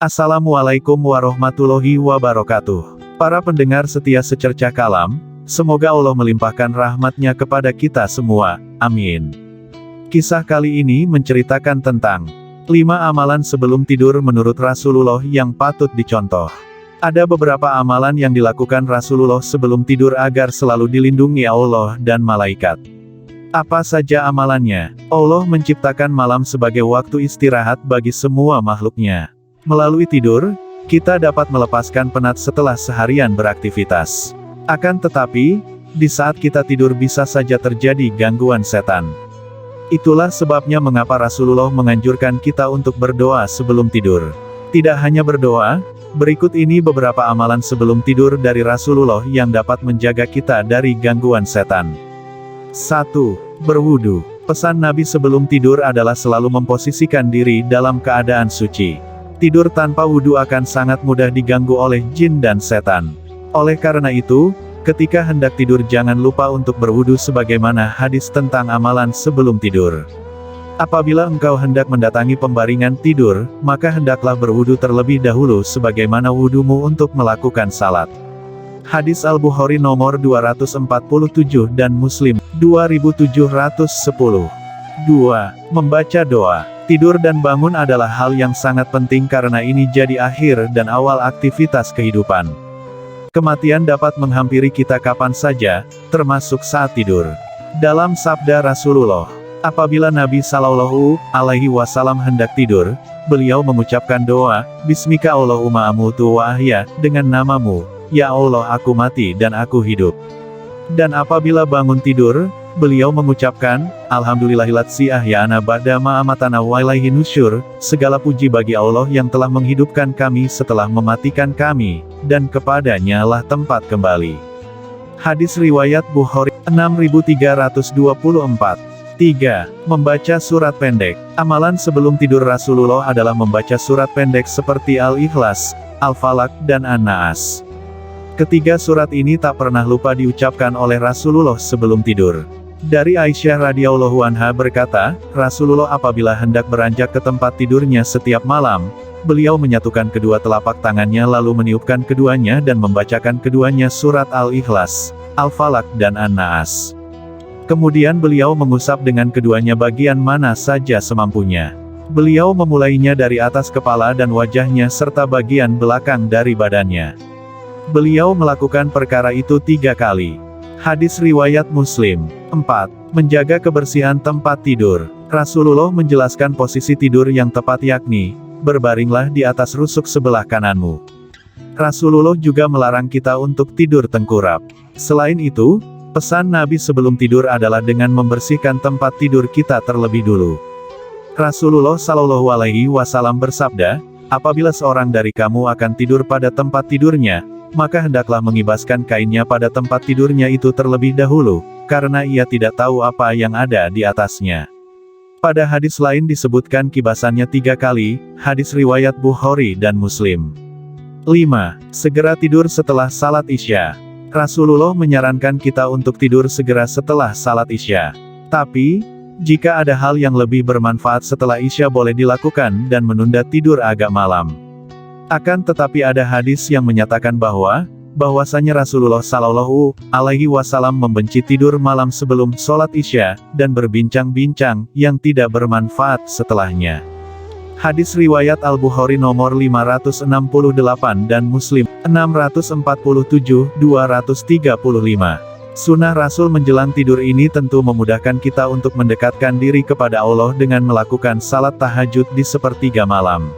Assalamualaikum warahmatullahi wabarakatuh. Para pendengar setia secercah kalam, semoga Allah melimpahkan rahmat-Nya kepada kita semua, amin. Kisah kali ini menceritakan tentang 5 amalan sebelum tidur menurut Rasulullah yang patut dicontoh. Ada beberapa amalan yang dilakukan Rasulullah sebelum tidur agar selalu dilindungi Allah dan malaikat. Apa saja amalannya? Allah menciptakan malam sebagai waktu istirahat bagi semua makhluknya. Melalui tidur, kita dapat melepaskan penat setelah seharian beraktivitas. Akan tetapi, di saat kita tidur bisa saja terjadi gangguan setan. Itulah sebabnya mengapa Rasulullah menganjurkan kita untuk berdoa sebelum tidur. Tidak hanya berdoa, berikut ini beberapa amalan sebelum tidur dari Rasulullah yang dapat menjaga kita dari gangguan setan. 1. Berwudu. Pesan Nabi sebelum tidur adalah selalu memposisikan diri dalam keadaan suci. Tidur tanpa wudu akan sangat mudah diganggu oleh jin dan setan. Oleh karena itu, ketika hendak tidur jangan lupa untuk berwudu sebagaimana hadis tentang amalan sebelum tidur. Apabila engkau hendak mendatangi pembaringan tidur, maka hendaklah berwudu terlebih dahulu sebagaimana wudumu untuk melakukan salat. Hadis Al-Bukhari nomor 247 dan Muslim 2710. 2. Membaca doa. Tidur dan bangun adalah hal yang sangat penting karena ini jadi akhir dan awal aktivitas kehidupan. Kematian dapat menghampiri kita kapan saja, termasuk saat tidur. Dalam sabda Rasulullah, apabila Nabi Shallallahu Alaihi Wasallam hendak tidur, beliau mengucapkan doa, Bismika Allahumma amutu wa ahya, dengan namamu, ya Allah aku mati dan aku hidup. Dan apabila bangun tidur, beliau mengucapkan, Alhamdulillahilladzi ahyana ba'da ma amatana wa ilaihi nusyur, segala puji bagi Allah yang telah menghidupkan kami setelah mematikan kami, dan kepadanya lah tempat kembali. Hadis riwayat Bukhari 6324. 3. Membaca surat pendek. Amalan sebelum tidur Rasulullah adalah membaca surat pendek seperti Al-Ikhlas, Al-Falaq dan An-Naas. Ketiga surat ini tak pernah lupa diucapkan oleh Rasulullah sebelum tidur. Dari Aisyah radhiyallahu anha berkata, Rasulullah apabila hendak beranjak ke tempat tidurnya setiap malam, beliau menyatukan kedua telapak tangannya lalu meniupkan keduanya dan membacakan keduanya surat Al-Ikhlas, Al-Falaq dan An-Naas. Kemudian beliau mengusap dengan keduanya bagian mana saja semampunya. Beliau memulainya dari atas kepala dan wajahnya serta bagian belakang dari badannya. Beliau melakukan perkara itu 3 kali. Hadis riwayat Muslim. 4. Menjaga kebersihan tempat tidur. Rasulullah menjelaskan posisi tidur yang tepat yakni, berbaringlah di atas rusuk sebelah kananmu. Rasulullah juga melarang kita untuk tidur tengkurap. Selain itu, pesan Nabi sebelum tidur adalah dengan membersihkan tempat tidur kita terlebih dulu. Rasulullah Shallallahu Alaihi Wasallam bersabda, apabila seorang dari kamu akan tidur pada tempat tidurnya, maka hendaklah mengibaskan kainnya pada tempat tidurnya itu terlebih dahulu, karena ia tidak tahu apa yang ada di atasnya. Pada hadis lain disebutkan kibasannya 3 kali, hadis riwayat Bukhari dan Muslim. 5. Segera tidur setelah salat Isya. Rasulullah menyarankan kita untuk tidur segera setelah salat Isya. Tapi, jika ada hal yang lebih bermanfaat setelah Isya boleh dilakukan dan menunda tidur agak malam. Akan tetapi ada hadis yang menyatakan bahwasanya Rasulullah Shallallahu Alaihi Wasallam membenci tidur malam sebelum sholat Isya, dan berbincang-bincang, yang tidak bermanfaat setelahnya. Hadis riwayat Al-Bukhari nomor 568 dan Muslim, 647-235. Sunnah Rasul menjelang tidur ini tentu memudahkan kita untuk mendekatkan diri kepada Allah dengan melakukan salat tahajud di sepertiga malam.